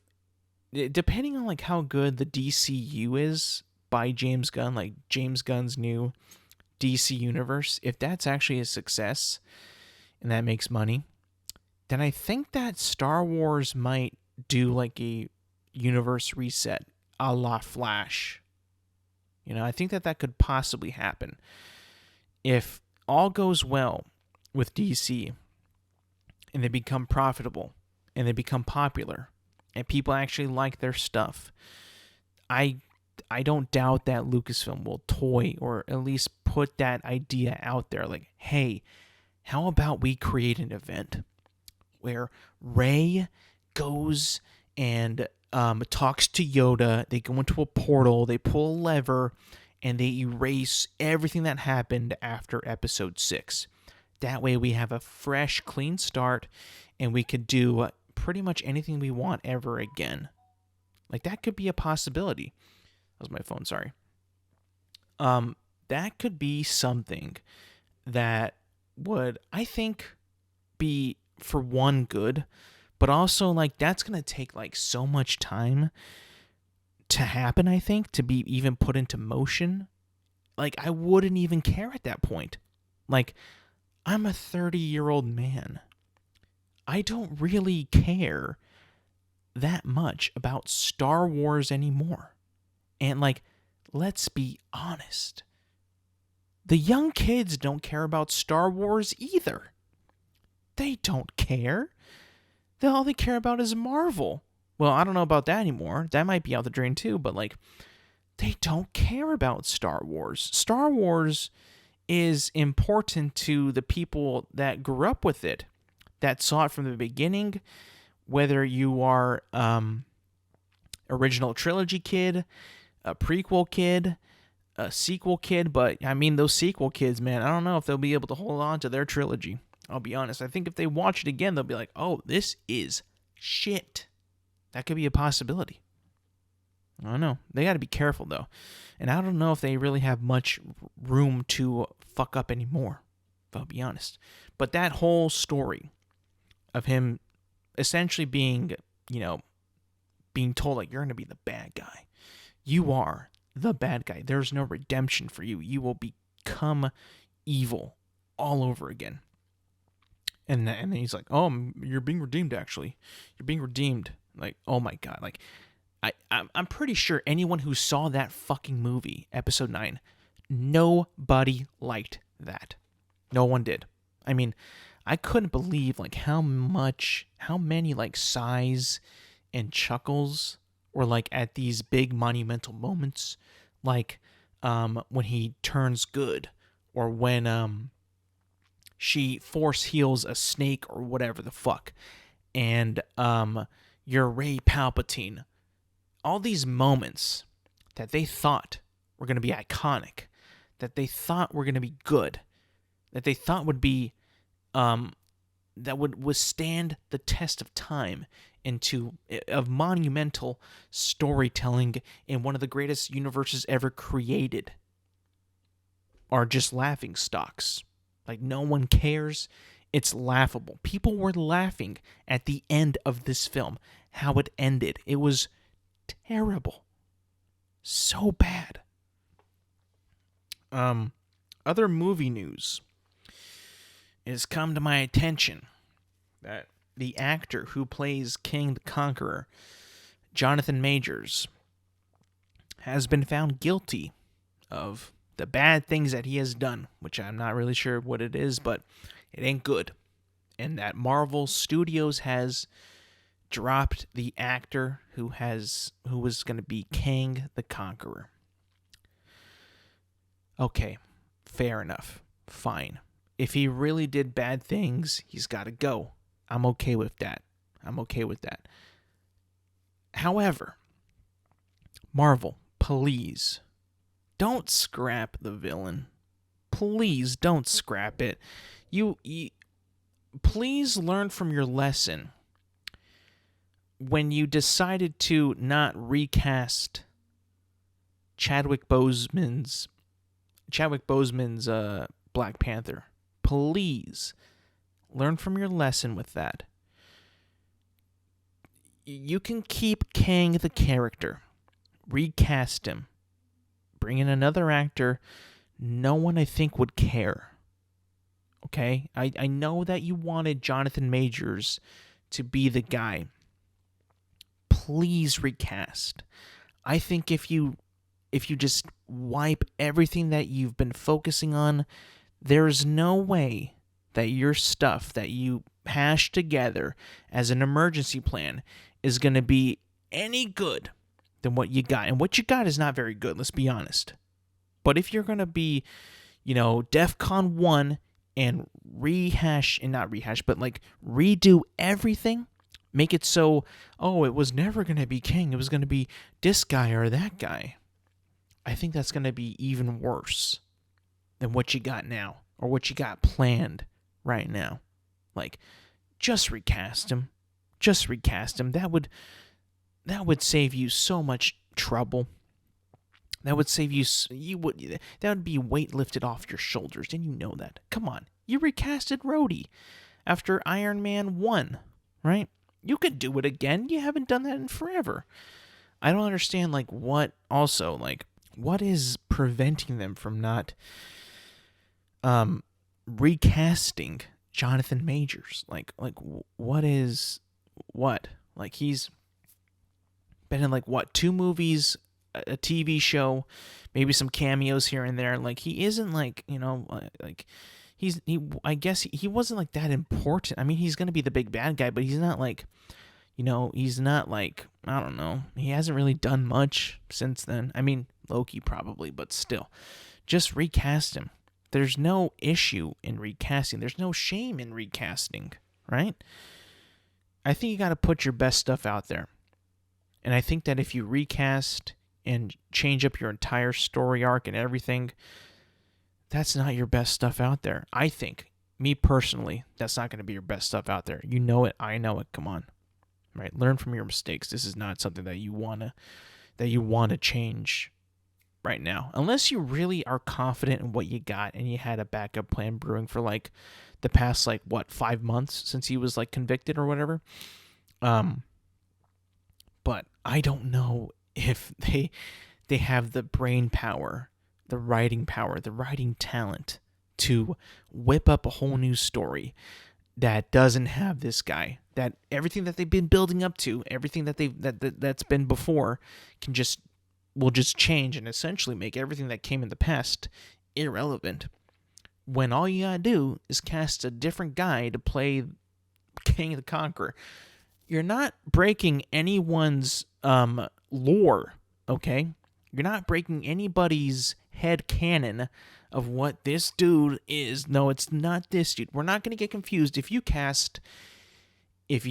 depending on like how good the DCU is by James Gunn, like James Gunn's new DC universe, if that's actually a success and that makes money, then I think that Star Wars might do like a universe reset a la Flash. I think that could possibly happen. If all goes well with DC and they become profitable and they become popular and people actually like their stuff, I don't doubt that Lucasfilm will toy or at least put that idea out there. Like, hey, how about we create an event where Rey goes and talks to Yoda. They go into a portal, they pull a lever, and they erase everything that happened after Episode 6. That way we have a fresh, clean start, and we could do pretty much anything we want ever again. Like, that could be a possibility. That was my phone, sorry. That could be something that would, I think, be, for one, good, but also, like, that's going to take, like, so much time to happen, I think, to be even put into motion. Like, I wouldn't even care at that point. Like, I'm a 30-year-old man. I don't really care that much about Star Wars anymore. And, like, let's be honest. The young kids don't care about Star Wars either. They don't care. All they care about is Marvel. Well, I don't know about that anymore. That might be out the drain too, but, like, they don't care about Star Wars. Star Wars is important to the people that grew up with it, that saw it from the beginning, whether you are original trilogy kid, a prequel kid, a sequel kid, but I mean, those sequel kids, man, I don't know if they'll be able to hold on to their trilogy. I'll be honest. I think if they watch it again, they'll be like, oh, this is shit. That could be a possibility. I don't know. They got to be careful, though. And I don't know if they really have much room to fuck up anymore, if I'll be honest. But that whole story of him essentially being, being told, like, you're going to be the bad guy. You are the bad guy. There's no redemption for you. You will become evil all over again. And then he's like, oh, you're being redeemed, actually. You're being redeemed. Like, oh my God. Like, I'm pretty sure anyone who saw that fucking movie, Episode 9, nobody liked that. No one did. I mean, I couldn't believe, like, how many, like, sighs and chuckles were, like, at these big monumental moments. Like, when he turns good, or when, she force heals a snake or whatever the fuck. And, you're Ray Palpatine. All these moments that they thought were going to be iconic, that they thought were going to be good, that they thought would be, that would withstand the test of time of monumental storytelling in one of the greatest universes ever created, are just laughing stocks. Like, no one cares. It's laughable. People were laughing at the end of this film, how it ended. It was terrible. So bad. Other movie news. It has come to my attention that the actor who plays King the Conqueror, Jonathan Majors, has been found guilty of the bad things that he has done, which I'm not really sure what it is, but it ain't good. And that Marvel Studios has dropped the actor who was going to be Kang the Conqueror. Okay, fair enough. Fine. If he really did bad things, he's got to go. I'm okay with that. However, Marvel, please, don't scrap the villain. Please don't scrap it. You please learn from your lesson when you decided to not recast Chadwick Boseman's Black Panther. Please learn from your lesson with that. You can keep Kang the character, recast him, bring in another actor. No one, I think, would care. Okay? I know that you wanted Jonathan Majors to be the guy. Please recast. I think if you just wipe everything that you've been focusing on, there's no way that your stuff that you hashed together as an emergency plan is going to be any good than what you got. And what you got is not very good, let's be honest. But if you're going to be, DEFCON 1 and redo everything, make it so, it was never going to be King, it was going to be this guy or that guy, I think that's going to be even worse than what you got now, or what you got planned right now. Like, just recast him. That would save you so much trouble. That would save you. That would be weight lifted off your shoulders, and you know that. Come on, you recasted Rhodey after Iron Man 1, right? You could do it again. You haven't done that in forever. I don't understand. What is preventing them from not recasting Jonathan Majors? He's been in 2 movies, a TV show, maybe some cameos here and there. He isn't I guess he wasn't that important. I mean, he's gonna be the big bad guy, but he's not he's not I don't know. He hasn't really done much since then. I mean, Loki probably, but still, just recast him. There's no issue in recasting. There's no shame in recasting, right? I think you got to put your best stuff out there. And I think that if you recast and change up your entire story arc and everything, that's not your best stuff out there. I think, me personally, that's not going to be your best stuff out there. You know it. I know it. Come on. Right? Learn from your mistakes. This is not something that you want to change right now, unless you really are confident in what you got and you had a backup plan brewing for like the past like what 5 months since he was like convicted or whatever. But I don't know if they have the brain power, the writing talent to whip up a whole new story that doesn't have this guy. That everything that they've been building up to, everything that that's been before, will just change and essentially make everything that came in the past irrelevant. When all you gotta do is cast a different guy to play King the Conqueror. You're not breaking anyone's lore, okay? You're not breaking anybody's head canon of what this dude is. No, it's not this dude. We're not going to get confused. If you cast, let's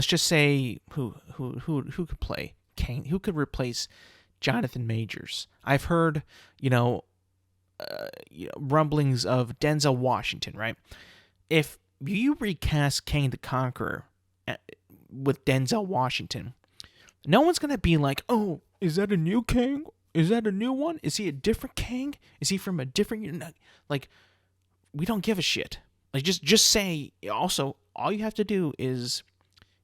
just say who could play Kang? Who could replace Jonathan Majors? I've heard, rumblings of Denzel Washington, right? If you recast Kang the Conqueror with Denzel Washington, no one's going to be like, oh, is that a new Kang? Is that a new one? Is he a different Kang? Is he from a different... Like, we don't give a shit. Like, just say... Also, all you have to do is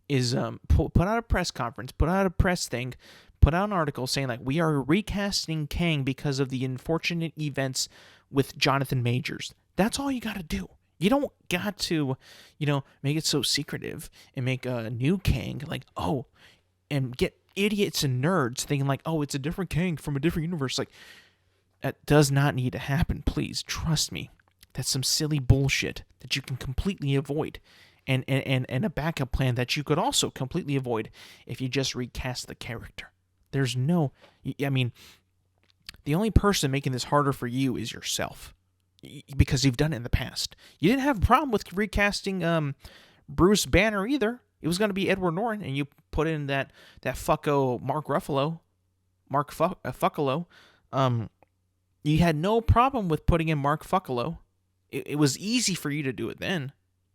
put out a press conference, put out a press thing, put out an article saying, like, we are recasting Kang because of the unfortunate events with Jonathan Majors. That's all you got to do. You don't got to, make it so secretive and make a new Kang, like, oh, and get idiots and nerds thinking like, oh, it's a different Kang from a different universe. Like, that does not need to happen. Please, trust me. That's some silly bullshit that you can completely avoid. And a backup plan that you could also completely avoid if you just recast the character. There's no... I mean, the only person making this harder for you is yourself. Because you've done it in the past. You didn't have a problem with recasting Bruce Banner either. It was going to be Edward Norton, and you put in that fucko Mark Ruffalo. You had no problem with putting in Mark Fuccolo. It was easy for you to do it then.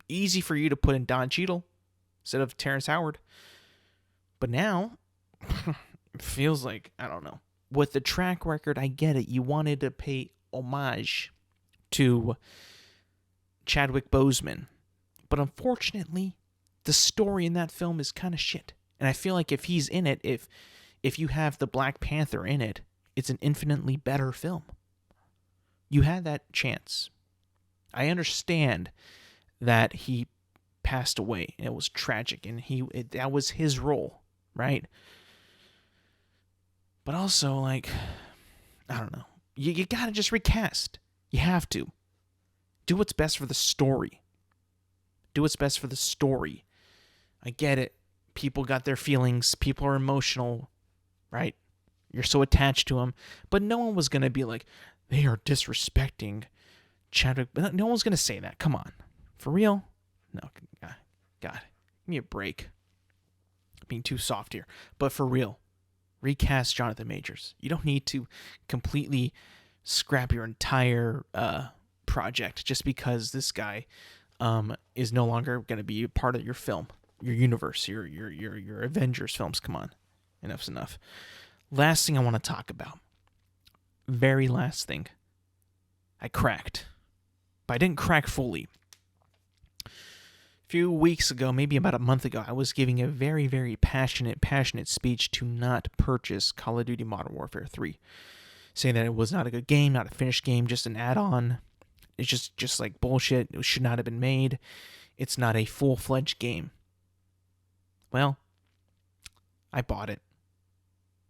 Easy for you to put in Don Cheadle instead of Terrence Howard. But now, it feels like, I don't know. With the track record, I get it. You wanted to pay homage to Chadwick Boseman. But unfortunately, the story in that film is kind of shit. And I feel like if he's in it, if you have the Black Panther in it, it's an infinitely better film. You had that chance. I understand that he passed away and it was tragic and that was his role, right? But also, like, I don't know. You gotta just recast. You have to. Do what's best for the story. Do what's best for the story. I get it. People got their feelings. People are emotional, right? You're so attached to them. But no one was going to be like, they are disrespecting Chadwick. No one's going to say that. Come on. For real? No. God. Give me a break. I'm being too soft here. But for real, recast Jonathan Majors. You don't need to completely scrap your entire project just because this guy is no longer going to be a part of your film, your universe, your Avengers films. Come on. Enough's enough. Last thing I want to talk about. Very last thing. I cracked. But I didn't crack fully. A few weeks ago, maybe about a month ago, I was giving a very, very passionate speech to not purchase Call of Duty Modern Warfare 3. Saying that it was not a good game, not a finished game, just an add-on. It's just like bullshit. It should not have been made. It's not a full-fledged game. Well, I bought it.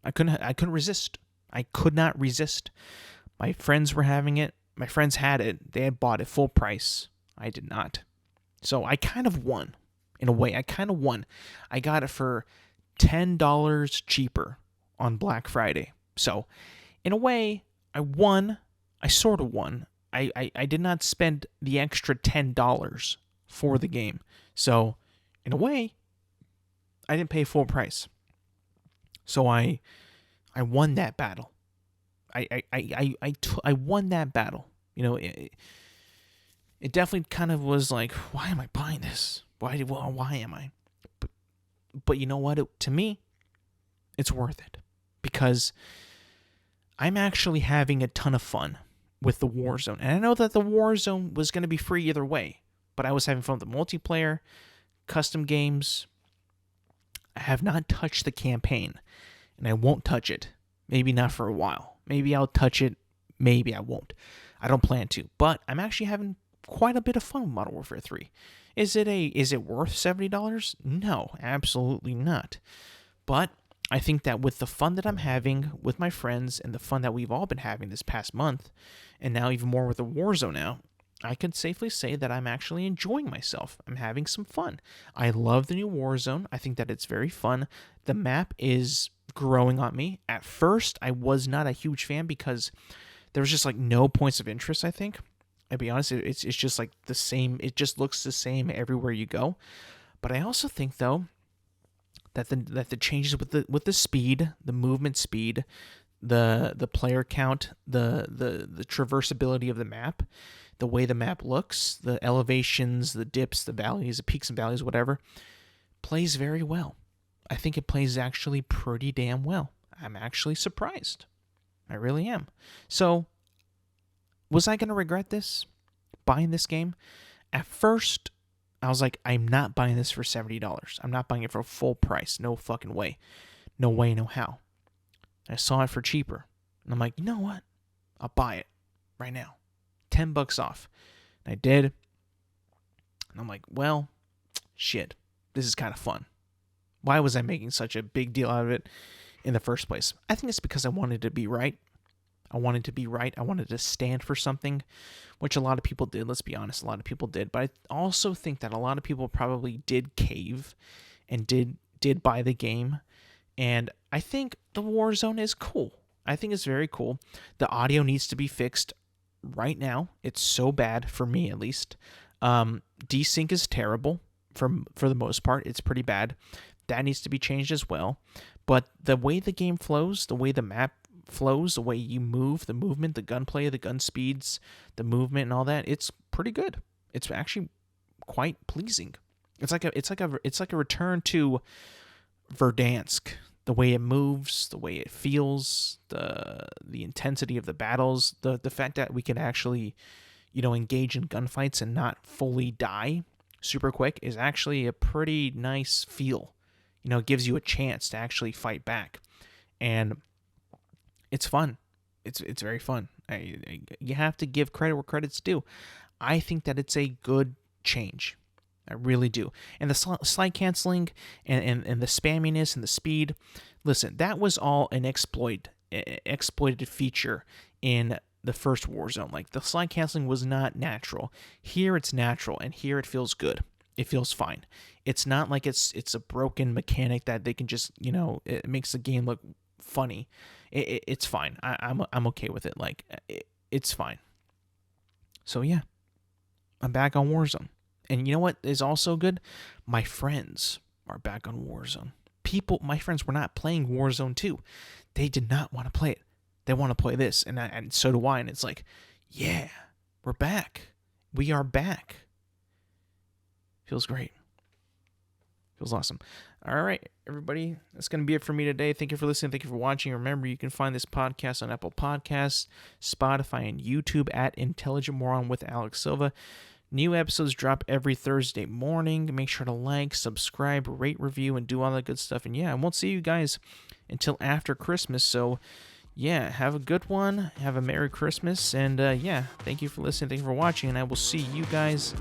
I couldn't resist. I could not resist. My friends were having it. My friends had it. They had bought it full price. I did not. So I kind of won. In a way, I kind of won. I got it for $10 cheaper on Black Friday. So, in a way, I won. I sort of won. I did not spend the extra $10 for the game. So, in a way, I didn't pay full price. So I won that battle. I won that battle. You know, it definitely kind of was like, why am I buying this? Why am I? But you know what? To me, it's worth it. because I'm actually having a ton of fun with the Warzone. And I know that the Warzone was going to be free either way, but I was having fun with the multiplayer, custom games. I have not touched the campaign, and I won't touch it. Maybe not for a while. Maybe I'll touch it. Maybe I won't. I don't plan to. But I'm actually having quite a bit of fun with Modern Warfare 3. Is it worth $70? No, absolutely not. But I think that with the fun that I'm having with my friends and the fun that we've all been having this past month, and now even more with the Warzone now, I could safely say that I'm actually enjoying myself. I'm having some fun. I love the new Warzone. I think that it's very fun. The map is growing on me. At first, I was not a huge fan because there was just like no points of interest, I think. I'll be honest, it's just like the same. It just looks the same everywhere you go. But I also think, though, that the changes with the speed, the movement speed, the player count, the traversability of the map, the way the map looks, the elevations, the dips, the valleys, the peaks and valleys, whatever, plays very well. I think it plays actually pretty damn well. I'm actually surprised. I really am. So, was I going to regret this? Buying this game? At first, I was like, I'm not buying this for $70. I'm not buying it for full price. No fucking way. No way, no how. I saw it for cheaper. And I'm like, you know what? I'll buy it right now. $10 off. And I did. And I'm like, well, shit. This is kind of fun. Why was I making such a big deal out of it in the first place? I think it's because I wanted to be right. I wanted to be right. I wanted to stand for something, which a lot of people did. Let's be honest, a lot of people did. But I also think that a lot of people probably did cave and did buy the game. And I think the Warzone is cool. I think it's very cool. The audio needs to be fixed right now. It's so bad, for me at least. Desync is terrible for the most part. It's pretty bad. That needs to be changed as well. But the way the game flows, the way the map flows, the way you move, the movement, the gunplay, the gun speeds, the movement and all that, it's pretty good. It's actually quite pleasing. It's like a return to Verdansk. The way it moves, the way it feels, the intensity of the battles, the fact that we can actually, engage in gunfights and not fully die super quick is actually a pretty nice feel. It gives you a chance to actually fight back. And it's fun. It's very fun. You have to give credit where credit's due. I think that it's a good change. I really do. And the slide canceling and the spamminess and the speed, listen, that was all an exploited feature in the first Warzone. Like, the slide canceling was not natural. Here it's natural, and here it feels good. It feels fine. It's not like it's a broken mechanic that they can just, it makes the game look funny. It's fine. I'm okay with it. Like, it's fine. So yeah, I'm back on Warzone. And you know what is also good? My friends are back on Warzone. My friends were not playing Warzone 2. They did not want to play it. They want to play this, and so do I. And it's like, yeah, we're back. We are back. Feels great. Feels awesome. All right, everybody, that's going to be it for me today. Thank you for listening. Thank you for watching. Remember, you can find this podcast on Apple Podcasts, Spotify, and YouTube at Intelligent Moron with Alex Silva. New episodes drop every Thursday morning. Make sure to like, subscribe, rate, review, and do all that good stuff. And yeah, I won't see you guys until after Christmas. So yeah, have a good one. Have a Merry Christmas. And yeah, thank you for listening. Thank you for watching. And I will see you guys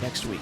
next week.